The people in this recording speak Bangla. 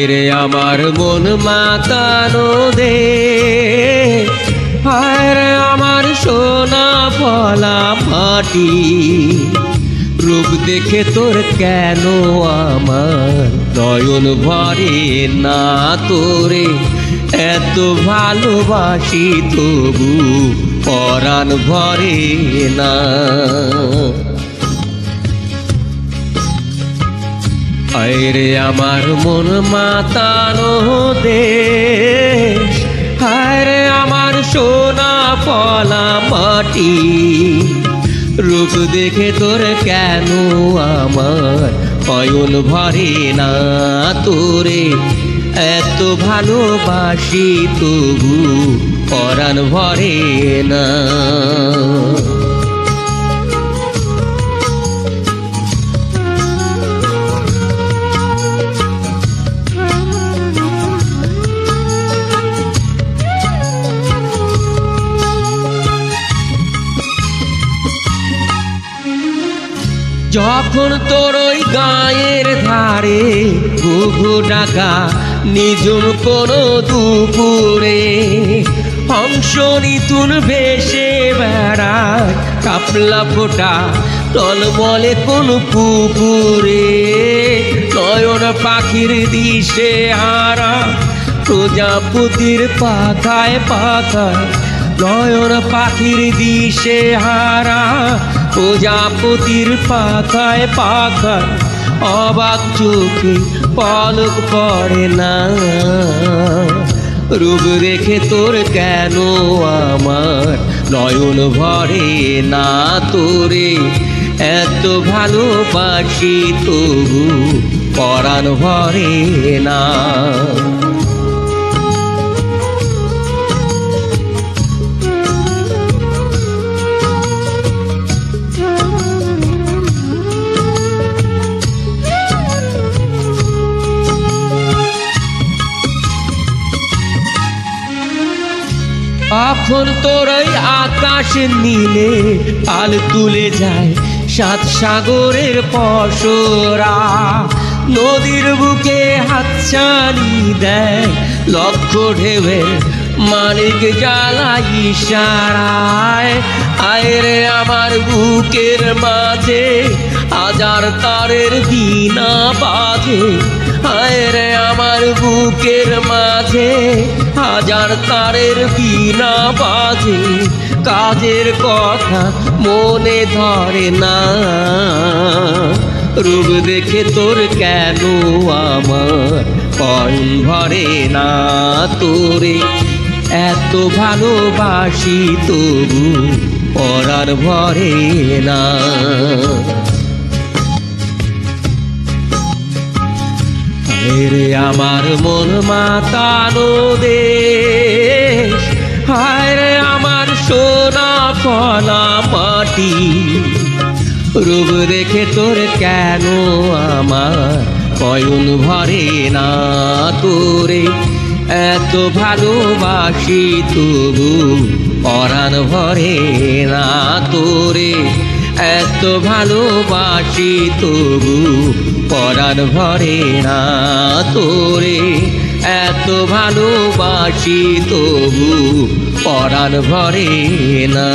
রে আমার মন মাতানো দে, হায় রে আমার সোনা ফলা মাটি। রূপ দেখে তোর কেন আমার নয়ন ভরে না, তোরে এত ভালোবাসি তবু পরাণ ভরে না। রে আমার মন মাতানো দেশ, হায় রে আমার সোনা ফলা মাটি। রূপ দেখে তোর কেন আমার নয়ন ভরে না, তোরে এত ভালোবাসি তবু পরাণ ভরে না। যখন তোর ওই গায়ের ধারে ঘুঘু ডাকা নিজুম কোনো দুপুরে, হংস নিতুন ভেসে বেড়ায় কাপলা ফোটা টলমলে কোন পুকুরে। নয়ন পাখির দিশে হারা প্রজাপতির পাখায় পাখায়, নয়ন পাখির দিশে হারা প্রজাপতির পাখায় পাখায়, অবাক চোখে পলক পড়ে না। রূপ দেখে তোর কেন আমার নয়ন ভরে না, তোরে এত ভালোবাসি তবু পরাণ ভরে না। এখন তোর ওই আকাশ নীলে পাল তুলে যায় সাত সাগরের পসরা, নদীর বুকে হাতছানি দেয় লক্ষ ঢেউয়ের মালিক জ্বালা ইশারায়। আয় রে আমার বুকের মাঝে হাজার তারের বীণা বাজে, আয় রে আমার বুকের মাঝে হাজার তারের বীণা বাজে। কাজের কথা মনে ধরে না, রূপ দেখে তোর কেন আমার পণ ভরে না, তোরে এত ভালোবাসি তবু পরাণ ভরে না। রে আমার মন মাতানো দেশ, হায় রে আমার সোনা ফলা মাটি। রূপ দেখে তোর কেন আমার নয়ন ভরে না, তোরে এত ভালোবাসি তবু পরাণ ভরে না, তোরে এত ভালোবাসি তবু পরাণ ভরে না, তোরে এত ভালোবাসি তবু পরাণ ভরে না।